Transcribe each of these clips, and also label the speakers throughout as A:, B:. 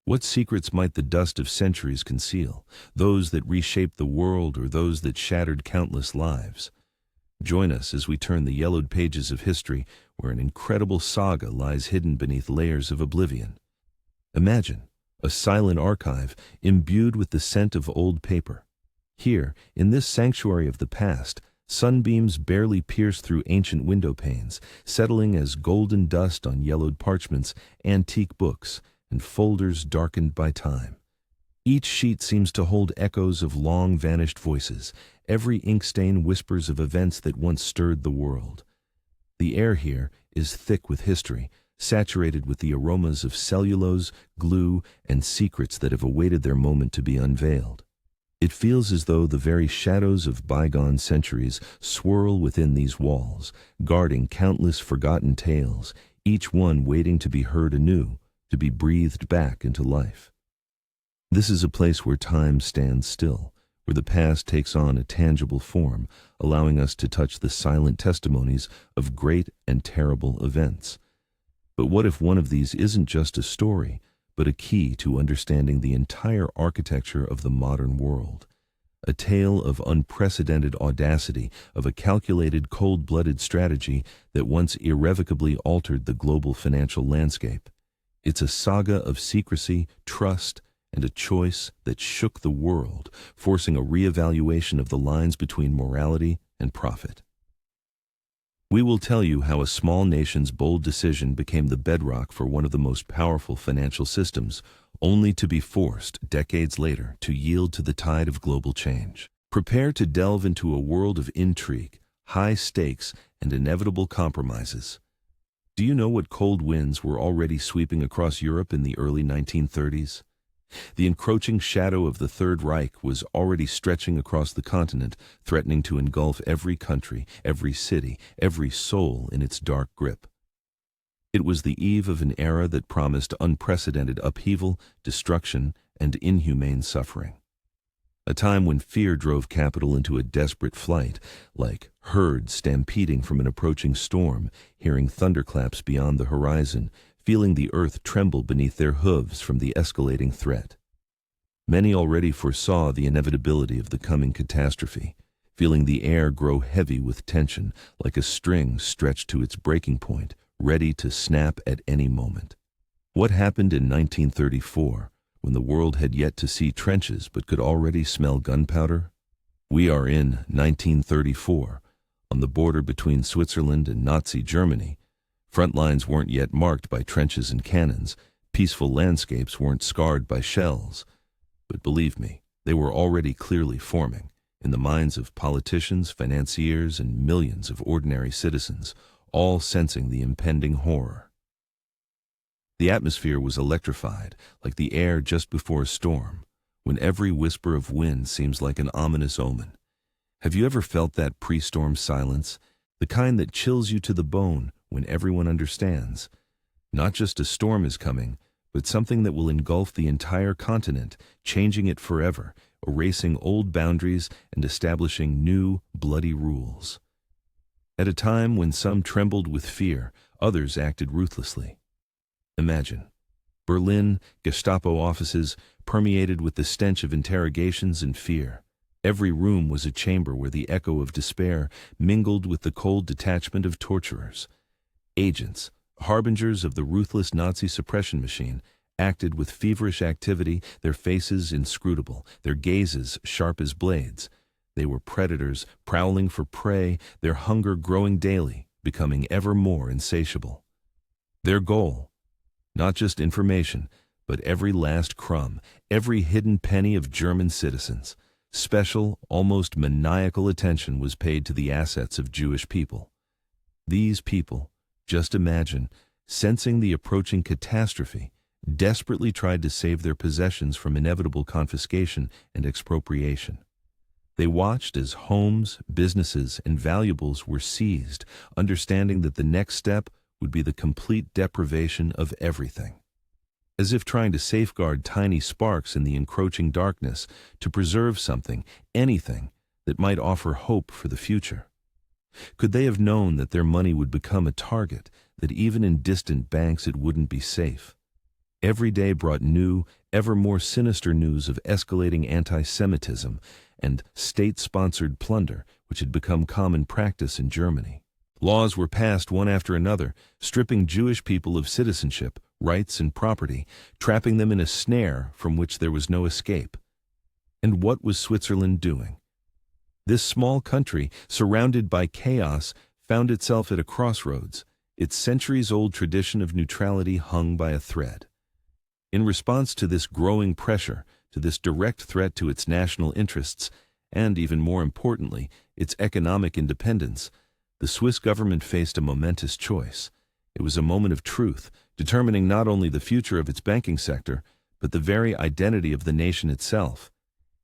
A: What secrets might the dust of centuries conceal, those that reshaped the world or those that shattered countless lives? Join us as we turn the yellowed pages of history where an incredible saga lies hidden beneath layers of oblivion. Imagine a silent archive imbued with the scent of old paper. Here, in this sanctuary of the past, sunbeams barely pierce through ancient window panes, settling as golden dust on yellowed parchments, antique books, and folders darkened by time. Each sheet seems to hold echoes of long-vanished voices. Every ink stain whispers of events that once stirred the world. The air here is thick with history, saturated with the aromas of cellulose, glue, and secrets that have awaited their moment to be unveiled. It feels as though the very shadows of bygone centuries swirl within these walls, guarding countless forgotten tales, each one waiting to be heard anew, to be breathed back into life. This is a place where time stands still, where the past takes on a tangible form, allowing us to touch the silent testimonies of great and terrible events. But what if one of these isn't just a story, but a key to understanding the entire architecture of the modern world? A tale of unprecedented audacity, of a calculated, cold-blooded strategy that once irrevocably altered the global financial landscape. It's a saga of secrecy, trust, and a choice that shook the world, forcing a reevaluation of the lines between morality and profit. We will tell you how a small nation's bold decision became the bedrock for one of the most powerful financial systems, only to be forced, decades later, to yield to the tide of global change. Prepare to delve into a world of intrigue, high stakes, and inevitable compromises. Do you know what cold winds were already sweeping across Europe in the early 1930s? The encroaching shadow of the Third Reich was already stretching across the continent, threatening to engulf every country, every city, every soul in its dark grip. It was the eve of an era that promised unprecedented upheaval, destruction, and inhumane suffering. A time when fear drove capital into a desperate flight, like herds stampeding from an approaching storm, hearing thunderclaps beyond the horizon, feeling the earth tremble beneath their hooves from the escalating threat. Many already foresaw the inevitability of the coming catastrophe, feeling the air grow heavy with tension, like a string stretched to its breaking point, ready to snap at any moment. What happened in 1934, when the world had yet to see trenches but could already smell gunpowder? We are in 1934, on the border between Switzerland and Nazi Germany. Front lines weren't yet marked by trenches and cannons, peaceful landscapes weren't scarred by shells. But believe me, they were already clearly forming, in the minds of politicians, financiers, and millions of ordinary citizens, all sensing the impending horror. The atmosphere was electrified, like the air just before a storm, when every whisper of wind seems like an ominous omen. Have you ever felt that pre-storm silence, the kind that chills you to the bone when everyone understands? Not just a storm is coming, but something that will engulf the entire continent, changing it forever, erasing old boundaries and establishing new, bloody rules. At a time when some trembled with fear, others acted ruthlessly. Imagine Berlin, Gestapo offices permeated with the stench of interrogations and fear. Every room was a chamber where the echo of despair mingled with the cold detachment of torturers. Agents, harbingers of the ruthless Nazi suppression machine, acted with feverish activity, their faces inscrutable, their gazes sharp as blades. They were predators prowling for prey, their hunger growing daily, becoming ever more insatiable. Their goal, not just information, but every last crumb, every hidden penny of German citizens. Special, almost maniacal attention was paid to the assets of Jewish people. These people, just imagine, sensing the approaching catastrophe, desperately tried to save their possessions from inevitable confiscation and expropriation. They watched as homes, businesses, and valuables were seized, understanding that the next step would be the complete deprivation of everything. As if trying to safeguard tiny sparks in the encroaching darkness, to preserve something, anything, that might offer hope for the future. Could they have known that their money would become a target, that even in distant banks it wouldn't be safe? Every day brought new, ever more sinister news of escalating anti-Semitism and state-sponsored plunder, which had become common practice in Germany. Laws were passed one after another, stripping Jewish people of citizenship, rights, and property, trapping them in a snare from which there was no escape. And what was Switzerland doing? This small country, surrounded by chaos, found itself at a crossroads, its centuries-old tradition of neutrality hung by a thread. In response to this growing pressure, to this direct threat to its national interests, and even more importantly, its economic independence, the Swiss government faced a momentous choice. It was a moment of truth, determining not only the future of its banking sector, but the very identity of the nation itself.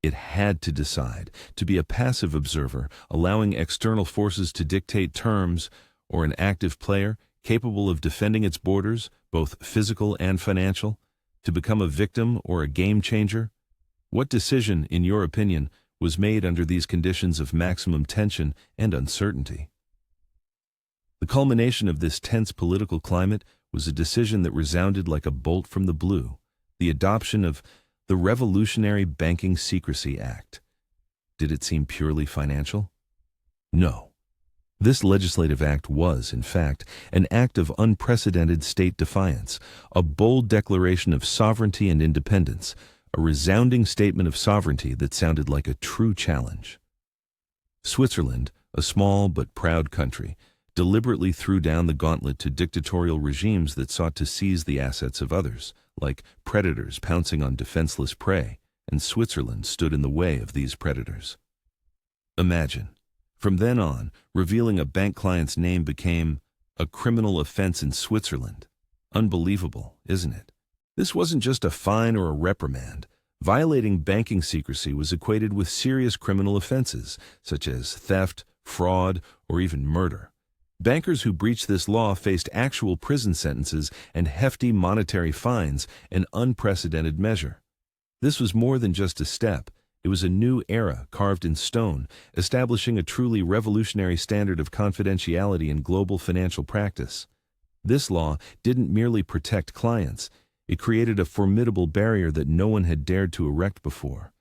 A: It had to decide, to be a passive observer, allowing external forces to dictate terms, or an active player, capable of defending its borders, both physical and financial, to become a victim or a game changer. What decision, in your opinion, was made under these conditions of maximum tension and uncertainty? The culmination of this tense political climate was a decision that resounded like a bolt from the blue, the adoption of the Revolutionary Banking Secrecy Act. Did it seem purely financial? No. This legislative act was, in fact, an act of unprecedented state defiance, a bold declaration of sovereignty and independence, a resounding statement of sovereignty that sounded like a true challenge. Switzerland, a small but proud country, deliberately threw down the gauntlet to dictatorial regimes that sought to seize the assets of others, like predators pouncing on defenseless prey, and Switzerland stood in the way of these predators. Imagine, from then on, revealing a bank client's name became a criminal offense in Switzerland. Unbelievable, isn't it? This wasn't just a fine or a reprimand. Violating banking secrecy was equated with serious criminal offenses, such as theft, fraud, or even murder. Bankers who breached this law faced actual prison sentences and hefty monetary fines, an unprecedented measure. This was more than just a step. It was a new era carved in stone, establishing a truly revolutionary standard of confidentiality in global financial practice. This law didn't merely protect clients. It created a formidable barrier that no one had dared to erect before.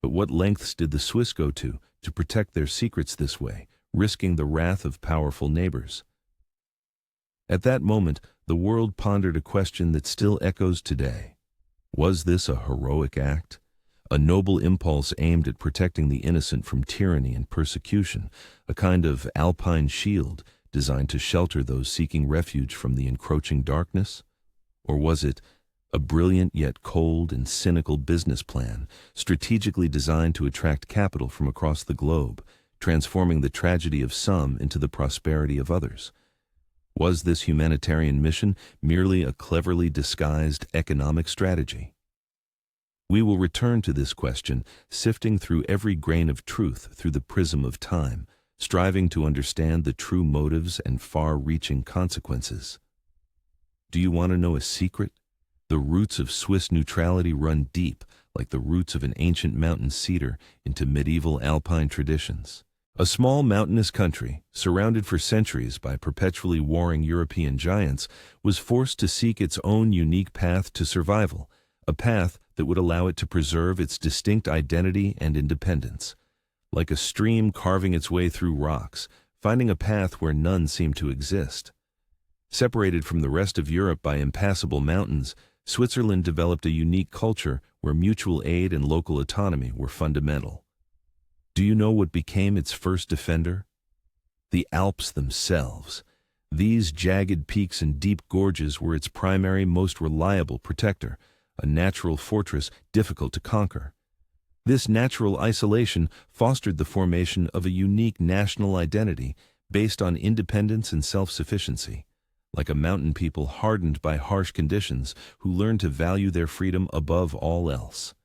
A: But what lengths did the Swiss go to protect their secrets this way, risking the wrath of powerful neighbors? At that moment, the world pondered a question that still echoes today. Was this a heroic act? A noble impulse aimed at protecting the innocent from tyranny and persecution, a kind of alpine shield designed to shelter those seeking refuge from the encroaching darkness? Or was it a brilliant yet cold and cynical business plan, strategically designed to attract capital from across the globe, transforming the tragedy of some into the prosperity of others? Was this humanitarian mission merely a cleverly disguised economic strategy? We will return to this question, sifting through every grain of truth through the prism of time, striving to understand the true motives and far-reaching consequences. Do you want to know a secret? The roots of Swiss neutrality run deep, like the roots of an ancient mountain cedar, into medieval alpine traditions. A small mountainous country, surrounded for centuries by perpetually warring European giants, was forced to seek its own unique path to survival, a path that would allow it to preserve its distinct identity and independence. Like a stream carving its way through rocks, finding a path where none seemed to exist. Separated from the rest of Europe by impassable mountains, Switzerland developed a unique culture where mutual aid and local autonomy were fundamental. Do you know what became its first defender? The Alps themselves. These jagged peaks and deep gorges were its primary, most reliable protector, a natural fortress difficult to conquer. This natural isolation fostered the formation of a unique national identity based on independence and self-sufficiency, like a mountain people hardened by harsh conditions who learned to value their freedom above all else.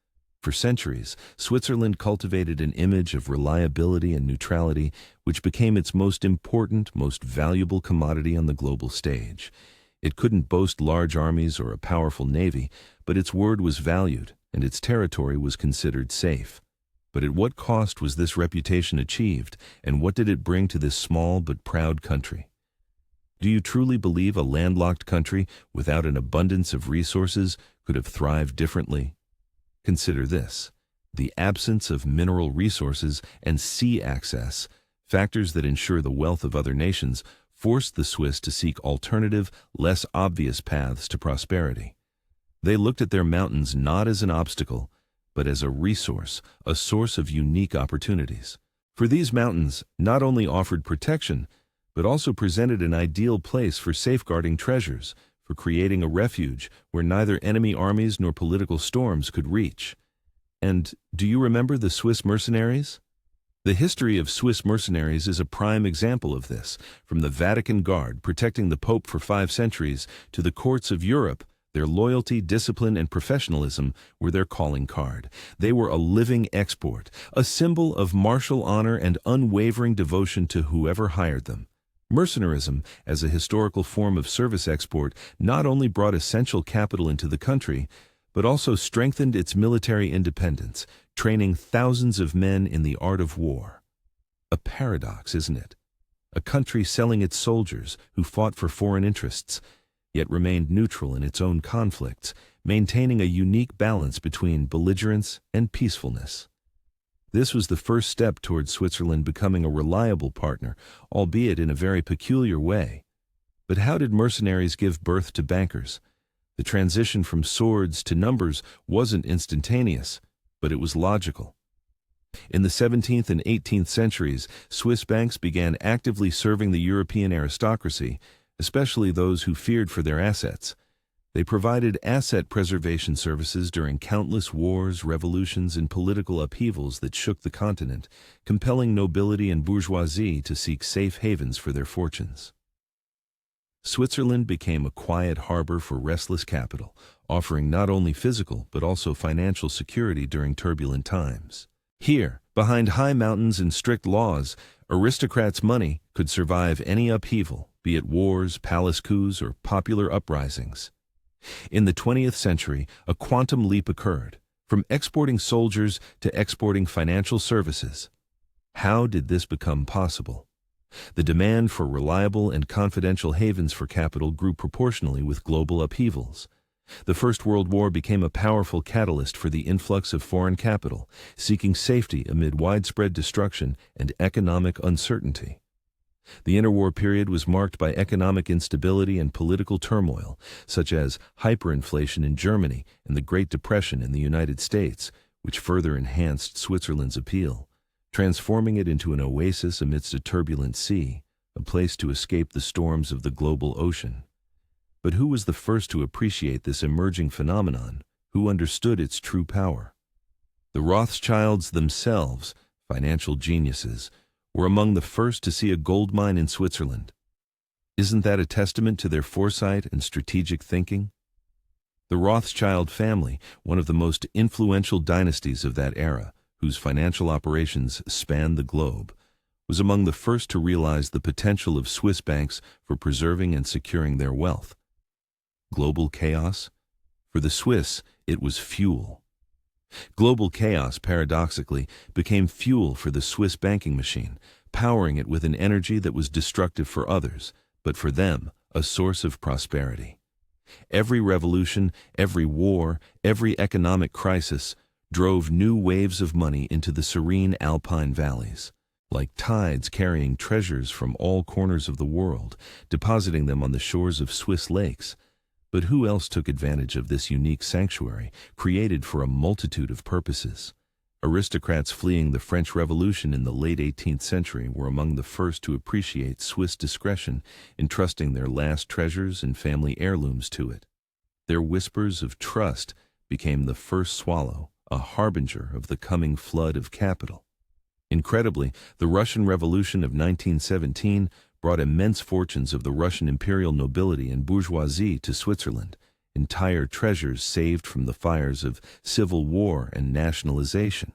A: For centuries, Switzerland cultivated an image of reliability and neutrality, which became its most important, most valuable commodity on the global stage. It couldn't boast large armies or a powerful navy, but its word was valued, and its territory was considered safe. But at what cost was this reputation achieved, and what did it bring to this small but proud country? Do you truly believe a landlocked country without an abundance of resources could have thrived differently? Consider this: the absence of mineral resources and sea access, factors that ensure the wealth of other nations, forced the Swiss to seek alternative, less obvious paths to prosperity. They looked at their mountains not as an obstacle, but as a resource, a source of unique opportunities. For these mountains not only offered protection, but also presented an ideal place for safeguarding treasures, for creating a refuge where neither enemy armies nor political storms could reach. And do you remember the Swiss mercenaries? The history of Swiss mercenaries is a prime example of this, from the Vatican Guard protecting the Pope for 5 centuries to the courts of Europe. Their loyalty, discipline, and professionalism were their calling card. They were a living export, a symbol of martial honor and unwavering devotion to whoever hired them. Mercenarism, as a historical form of service export, not only brought essential capital into the country, but also strengthened its military independence, training thousands of men in the art of war. A paradox, isn't it? A country selling its soldiers who fought for foreign interests, yet remained neutral in its own conflicts, maintaining a unique balance between belligerence and peacefulness. This was the first step towards Switzerland becoming a reliable partner, albeit in a very peculiar way. But how did mercenaries give birth to bankers? The transition from swords to numbers wasn't instantaneous, but it was logical. In the 17th and 18th centuries, Swiss banks began actively serving the European aristocracy, especially those who feared for their assets. They provided asset preservation services during countless wars, revolutions, and political upheavals that shook the continent, compelling nobility and bourgeoisie to seek safe havens for their fortunes. Switzerland became a quiet harbor for restless capital, offering not only physical but also financial security during turbulent times. Here, behind high mountains and strict laws, aristocrats' money could survive any upheaval, be it wars, palace coups, or popular uprisings. In the 20th century, a quantum leap occurred, from exporting soldiers to exporting financial services. How did this become possible? The demand for reliable and confidential havens for capital grew proportionally with global upheavals. The First World War became a powerful catalyst for the influx of foreign capital, seeking safety amid widespread destruction and economic uncertainty. The interwar period was marked by economic instability and political turmoil, such as hyperinflation in Germany and the Great Depression in the United States, which further enhanced Switzerland's appeal, transforming it into an oasis amidst a turbulent sea, a place to escape the storms of the global ocean. But who was the first to appreciate this emerging phenomenon? Who understood its true power? The Rothschilds themselves, financial geniuses, were among the first to see a gold mine in Switzerland. Isn't that a testament to their foresight and strategic thinking? The Rothschild family, one of the most influential dynasties of that era, whose financial operations spanned the globe, was among the first to realize the potential of Swiss banks for preserving and securing their wealth. Global chaos? For the Swiss, it was fuel. Global chaos, paradoxically, became fuel for the Swiss banking machine, powering it with an energy that was destructive for others, but for them, a source of prosperity. Every revolution, every war, every economic crisis drove new waves of money into the serene alpine valleys, like tides carrying treasures from all corners of the world, depositing them on the shores of Swiss lakes. But who else took advantage of this unique sanctuary, created for a multitude of purposes? Aristocrats fleeing the French Revolution in the late 18th century were among the first to appreciate Swiss discretion, entrusting their last treasures and family heirlooms to it. Their whispers of trust became the first swallow, a harbinger of the coming flood of capital. Incredibly, the Russian Revolution of 1917 brought immense fortunes of the Russian imperial nobility and bourgeoisie to Switzerland, entire treasures saved from the fires of civil war and nationalization.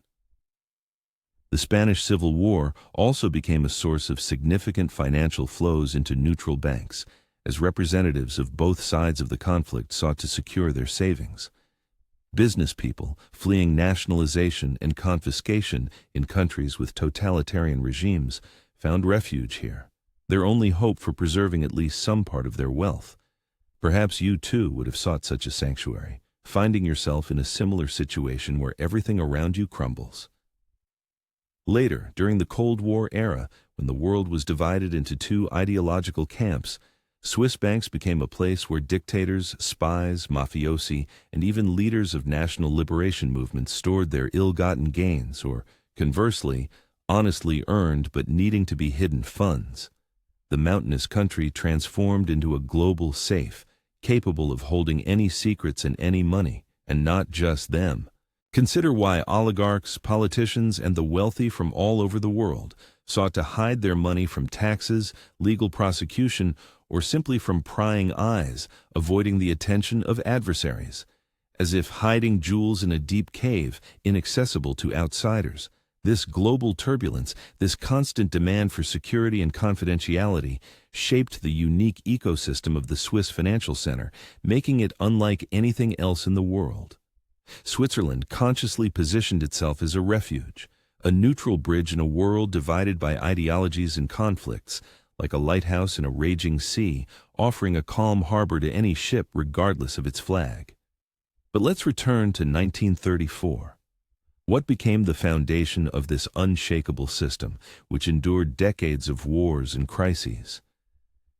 A: The Spanish Civil War also became a source of significant financial flows into neutral banks, as representatives of both sides of the conflict sought to secure their savings. Business people, fleeing nationalization and confiscation in countries with totalitarian regimes, found refuge here. their only hope for preserving at least some part of their wealth. Perhaps you too would have sought such a sanctuary, finding yourself in a similar situation where everything around you crumbles. Later, during the Cold War era, when the world was divided into two ideological camps, Swiss banks became a place where dictators, spies, mafiosi, and even leaders of national liberation movements stored their ill-gotten gains, or, conversely, honestly earned but needing to be hidden funds. The mountainous country transformed into a global safe, capable of holding any secrets and any money, and not just them. Consider why oligarchs, politicians, and the wealthy from all over the world sought to hide their money from taxes, legal prosecution, or simply from prying eyes, avoiding the attention of adversaries. As if hiding jewels in a deep cave, inaccessible to outsiders. This global turbulence, this constant demand for security and confidentiality, shaped the unique ecosystem of the Swiss financial center, making it unlike anything else in the world. Switzerland consciously positioned itself as a refuge, a neutral bridge in a world divided by ideologies and conflicts, like a lighthouse in a raging sea, offering a calm harbor to any ship regardless of its flag. But let's return to 1934. What became the foundation of this unshakable system, which endured decades of wars and crises?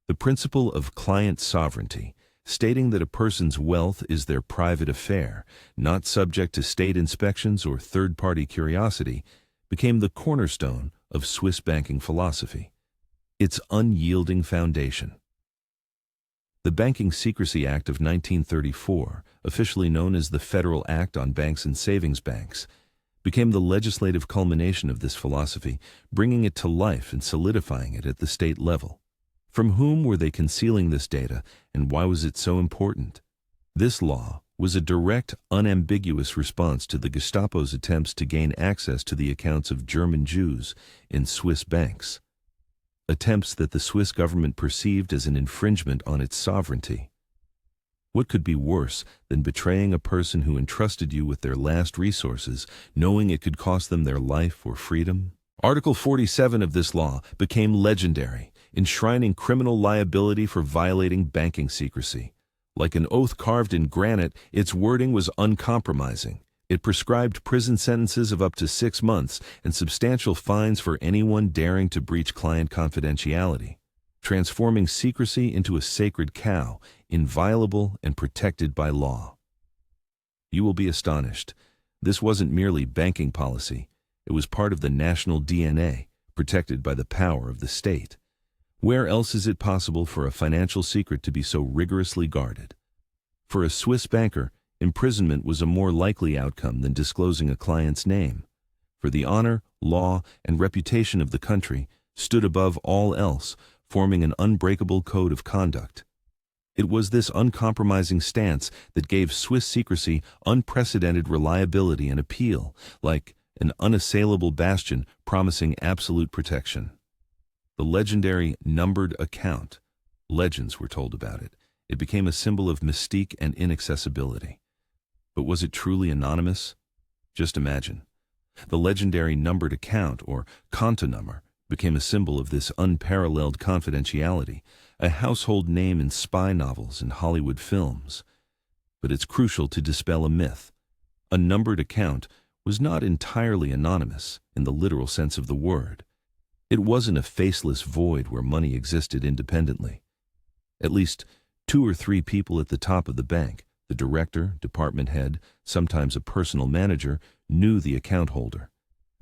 A: The principle of client sovereignty, stating that a person's wealth is their private affair, not subject to state inspections or third-party curiosity, became the cornerstone of Swiss banking philosophy. Its unyielding foundation. The Banking Secrecy Act of 1934, officially known as the Federal Act on Banks and Savings Banks, became the legislative culmination of this philosophy, bringing it to life and solidifying it at the state level. From whom were they concealing this data, and why was it so important? This law was a direct, unambiguous response to the Gestapo's attempts to gain access to the accounts of German Jews in Swiss banks. Attempts that the Swiss government perceived as an infringement on its sovereignty. What could be worse than betraying a person who entrusted you with their last resources, knowing it could cost them their life or freedom? Article 47 of this law became legendary, enshrining criminal liability for violating banking secrecy. Like an oath carved in granite, its wording was uncompromising. It prescribed prison sentences of up to 6 months and substantial fines for anyone daring to breach client confidentiality, transforming secrecy into a sacred cow, inviolable and protected by law. You will be astonished. This wasn't merely banking policy. It was part of the national DNA, protected by the power of the state. Where else is it possible for a financial secret to be so rigorously guarded? For a Swiss banker, imprisonment was a more likely outcome than disclosing a client's name. For the honor, law, and reputation of the country stood above all else, forming an unbreakable code of conduct. It was this uncompromising stance that gave Swiss secrecy unprecedented reliability and appeal, like an unassailable bastion promising absolute protection. The legendary numbered account. Legends were told about it. It became a symbol of mystique and inaccessibility. But was it truly anonymous? Just imagine. The legendary numbered account, or Kontonummer, became a symbol of this unparalleled confidentiality, a household name in spy novels and Hollywood films. But it's crucial to dispel a myth. A numbered account was not entirely anonymous in the literal sense of the word. It wasn't a faceless void where money existed independently. At least 2 or 3 people at the top of the bank, the director, department head, sometimes a personal manager, knew the account holder.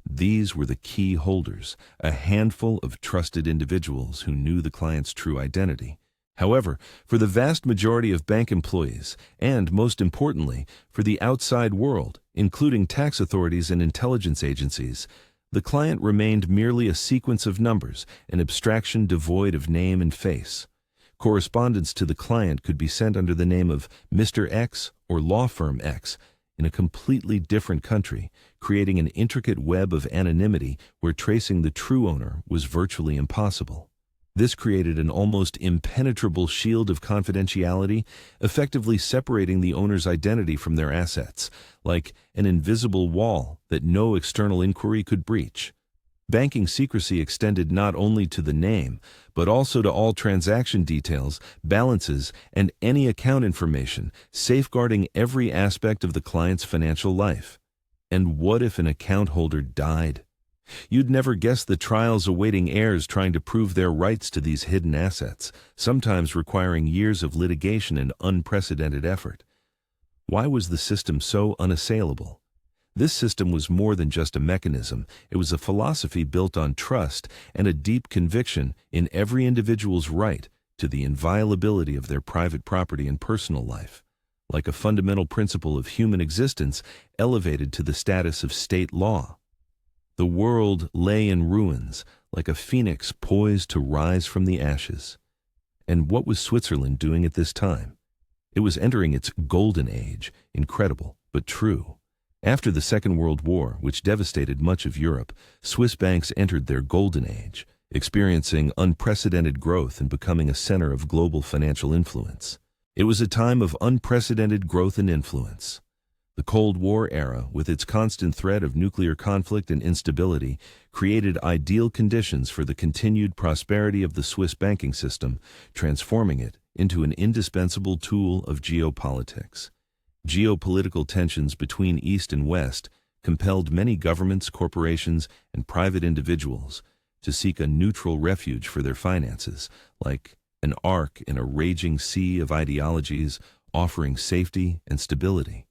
A: These were the key holders, a handful of trusted individuals who knew the client's true identity. However, for the vast majority of bank employees, and most importantly, for the outside world, including tax authorities and intelligence agencies, the client remained merely a sequence of numbers, an abstraction devoid of name and face. Correspondence to the client could be sent under the name of Mr. X or Law Firm X in a completely different country, creating an intricate web of anonymity where tracing the true owner was virtually impossible. This created an almost impenetrable shield of confidentiality, effectively separating the owner's identity from their assets, like an invisible wall that no external inquiry could breach. Banking secrecy extended not only to the name, but also to all transaction details, balances, and any account information, safeguarding every aspect of the client's financial life. And what if an account holder died? You'd never guess the trials awaiting heirs trying to prove their rights to these hidden assets, sometimes requiring years of litigation and unprecedented effort. Why was the system so unassailable? This system was more than just a mechanism. It was a philosophy built on trust and a deep conviction in every individual's right to the inviolability of their private property and personal life, like a fundamental principle of human existence elevated to the status of state law. The world lay in ruins, like a phoenix poised to rise from the ashes. And what was Switzerland doing at this time? It was entering its golden age, incredible but true. After the Second World War, which devastated much of Europe, Swiss banks entered their golden age, experiencing unprecedented growth and becoming a center of global financial influence. It was a time of unprecedented growth and influence. The Cold War era, with its constant threat of nuclear conflict and instability, created ideal conditions for the continued prosperity of the Swiss banking system, transforming it into an indispensable tool of geopolitics. Geopolitical tensions between East and West compelled many governments, corporations, and private individuals to seek a neutral refuge for their finances, like an ark in a raging sea of ideologies offering safety and stability.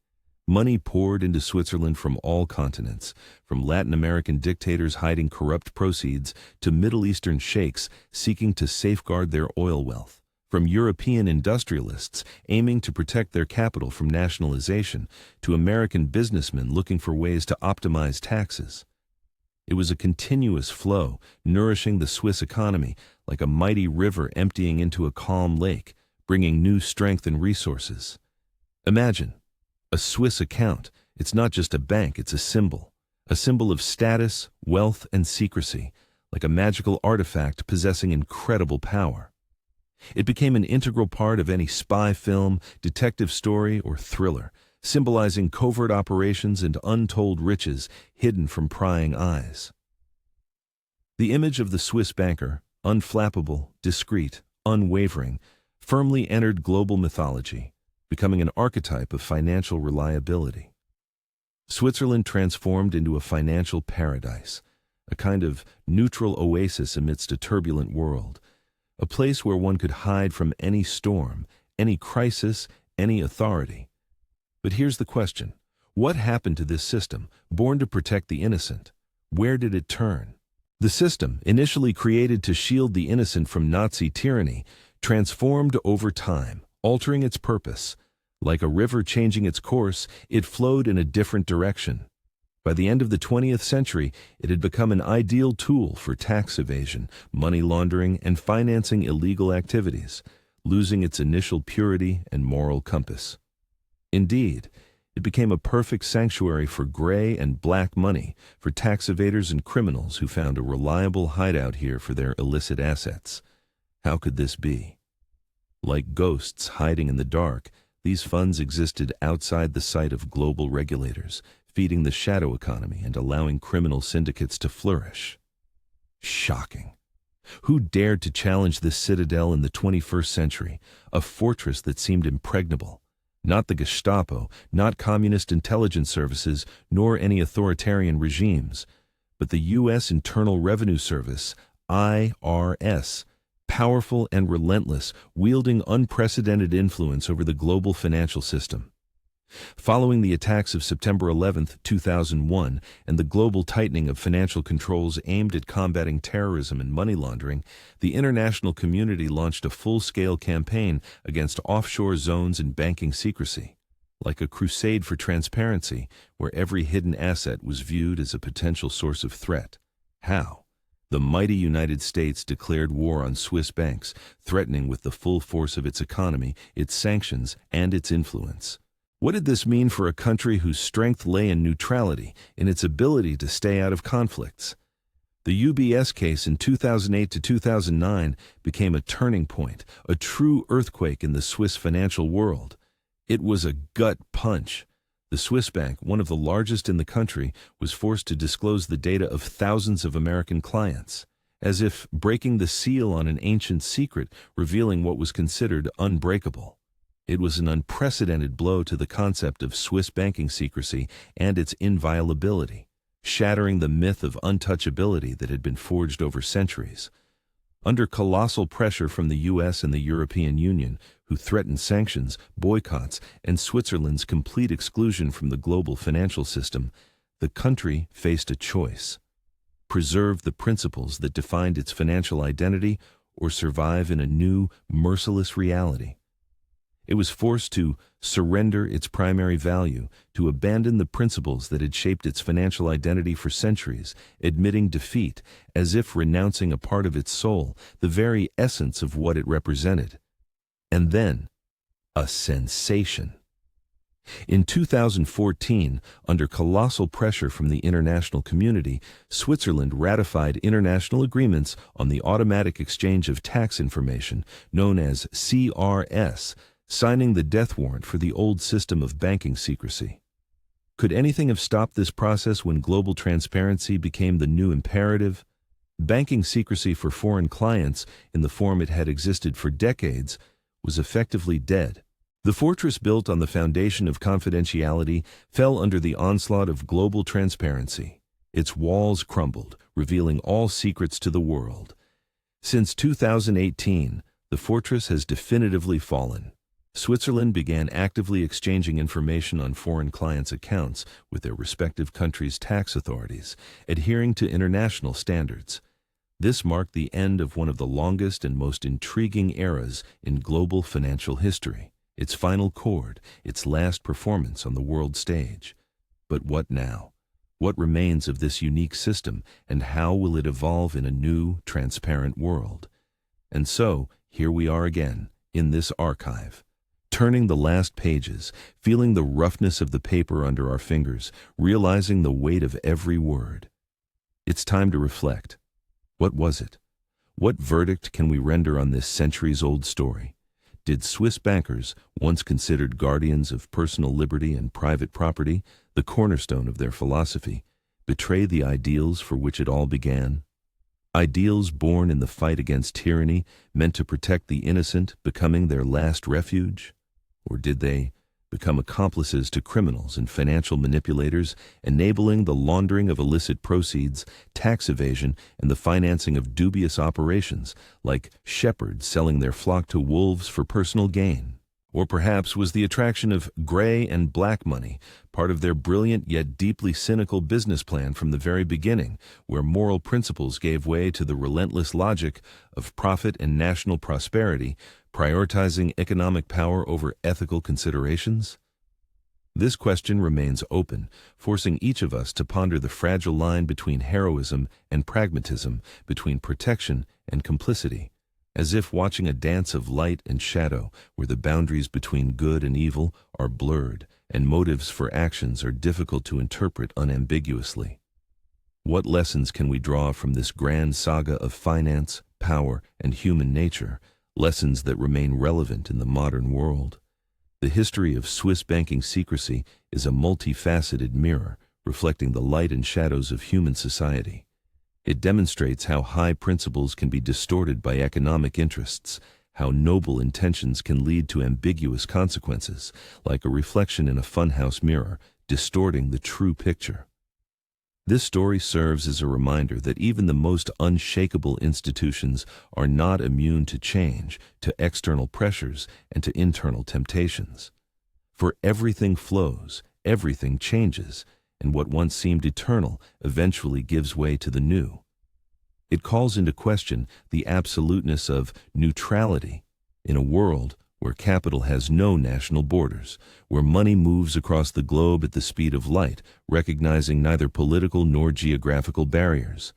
A: Money poured into Switzerland from all continents, from Latin American dictators hiding corrupt proceeds to Middle Eastern sheikhs seeking to safeguard their oil wealth. From European industrialists aiming to protect their capital from nationalization to American businessmen looking for ways to optimize taxes. It was a continuous flow, nourishing the Swiss economy like a mighty river emptying into a calm lake, bringing new strength and resources. Imagine a Swiss account. It's not just a bank, it's a symbol of status, wealth, and secrecy, like a magical artifact possessing incredible power. It became an integral part of any spy film, detective story, or thriller, symbolizing covert operations and untold riches hidden from prying eyes. The image of the Swiss banker, unflappable, discreet, unwavering, firmly entered global mythology, becoming an archetype of financial reliability. Switzerland transformed into a financial paradise, a kind of neutral oasis amidst a turbulent world, a place where one could hide from any storm, any crisis, any authority. But here's the question. What happened to this system, born to protect the innocent? Where did it turn? The system, initially created to shield the innocent from Nazi tyranny, transformed over time, altering its purpose. Like a river changing its course, it flowed in a different direction. By the end of the 20th century, it had become an ideal tool for tax evasion, money laundering, and financing illegal activities, losing its initial purity and moral compass. Indeed, it became a perfect sanctuary for gray and black money, for tax evaders and criminals who found a reliable hideout here for their illicit assets. How could this be? Like ghosts hiding in the dark, these funds existed outside the sight of global regulators, feeding the shadow economy and allowing criminal syndicates to flourish. Shocking. Who dared to challenge this citadel in the 21st century, a fortress that seemed impregnable? Not the Gestapo, not communist intelligence services, nor any authoritarian regimes, but the U.S. Internal Revenue Service, IRS, powerful and relentless, wielding unprecedented influence over the global financial system. Following the attacks of September 11, 2001, and the global tightening of financial controls aimed at combating terrorism and money laundering, the international community launched a full-scale campaign against offshore zones and banking secrecy. Like a crusade for transparency, where every hidden asset was viewed as a potential source of threat. How? The mighty United States declared war on Swiss banks, threatening with the full force of its economy, its sanctions, and its influence. What did this mean for a country whose strength lay in neutrality, in its ability to stay out of conflicts? The UBS case in 2008 to 2009 became a turning point, a true earthquake in the Swiss financial world. It was a gut punch. The Swiss bank, one of the largest in the country, was forced to disclose the data of thousands of American clients, as if breaking the seal on an ancient secret, revealing what was considered unbreakable. It was an unprecedented blow to the concept of Swiss banking secrecy and its inviolability, shattering the myth of untouchability that had been forged over centuries. Under colossal pressure from the U.S. and the European Union, who threatened sanctions, boycotts, and Switzerland's complete exclusion from the global financial system, the country faced a choice: preserve the principles that defined its financial identity or survive in a new, merciless reality. It was forced to surrender its primary value, to abandon the principles that had shaped its financial identity for centuries, admitting defeat, as if renouncing a part of its soul, the very essence of what it represented. And then, a sensation. In 2014, under colossal pressure from the international community, Switzerland ratified international agreements on the automatic exchange of tax information, known as CRS, signing the death warrant for the old system of banking secrecy. Could anything have stopped this process when global transparency became the new imperative? Banking secrecy for foreign clients, in the form it had existed for decades, was effectively dead. The fortress built on the foundation of confidentiality fell under the onslaught of global transparency. Its walls crumbled, revealing all secrets to the world. Since 2018, the fortress has definitively fallen. Switzerland began actively exchanging information on foreign clients' accounts with their respective countries' tax authorities, adhering to international standards. This marked the end of one of the longest and most intriguing eras in global financial history, its final chord, its last performance on the world stage. But what now? What remains of this unique system, and how will it evolve in a new, transparent world? And so, here we are again, in this archive, turning the last pages, feeling the roughness of the paper under our fingers, realizing the weight of every word. It's time to reflect. What was it? What verdict can we render on this centuries-old story? Did Swiss bankers, once considered guardians of personal liberty and private property, the cornerstone of their philosophy, betray the ideals for which it all began? Ideals born in the fight against tyranny, meant to protect the innocent, becoming their last refuge? Or did they become accomplices to criminals and financial manipulators, enabling the laundering of illicit proceeds, tax evasion, and the financing of dubious operations, like shepherds selling their flock to wolves for personal gain? Or perhaps was the attraction of gray and black money part of their brilliant yet deeply cynical business plan from the very beginning, where moral principles gave way to the relentless logic of profit and national prosperity, prioritizing economic power over ethical considerations? This question remains open, forcing each of us to ponder the fragile line between heroism and pragmatism, between protection and complicity. As if watching a dance of light and shadow, where the boundaries between good and evil are blurred, and motives for actions are difficult to interpret unambiguously. What lessons can we draw from this grand saga of finance, power, and human nature, lessons that remain relevant in the modern world? The history of Swiss banking secrecy is a multifaceted mirror, reflecting the light and shadows of human society. It demonstrates how high principles can be distorted by economic interests, how noble intentions can lead to ambiguous consequences, like a reflection in a funhouse mirror, distorting the true picture. This story serves as a reminder that even the most unshakable institutions are not immune to change, to external pressures, and to internal temptations. For everything flows, everything changes, and what once seemed eternal eventually gives way to the new. It calls into question the absoluteness of neutrality in a world where capital has no national borders, where money moves across the globe at the speed of light, recognizing neither political nor geographical barriers.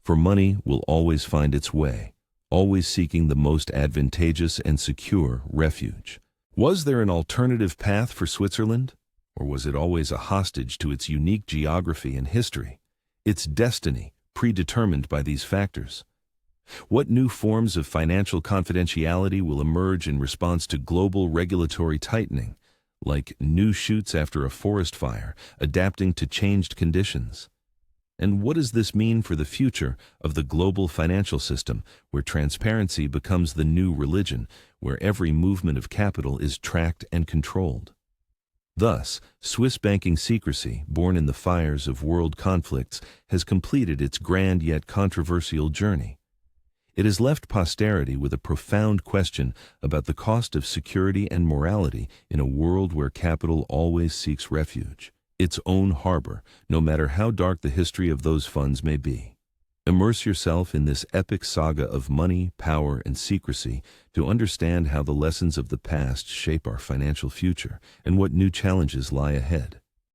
A: For money will always find its way, always seeking the most advantageous and secure refuge. Was there an alternative path for Switzerland? Or was it always a hostage to its unique geography and history, its destiny predetermined by these factors? What new forms of financial confidentiality will emerge in response to global regulatory tightening, like new shoots after a forest fire, adapting to changed conditions. And what does this mean for the future of the global financial system, where transparency becomes the new religion, where every movement of capital is tracked and controlled? Thus, Swiss banking secrecy, born in the fires of world conflicts, has completed its grand yet controversial journey. It has left posterity with a profound question about the cost of security and morality in a world where capital always seeks refuge, its own harbor, no matter how dark the history of those funds may be. Immerse yourself in this epic saga of money, power, and secrecy to understand how the lessons of the past shape our financial future and what new challenges lie ahead.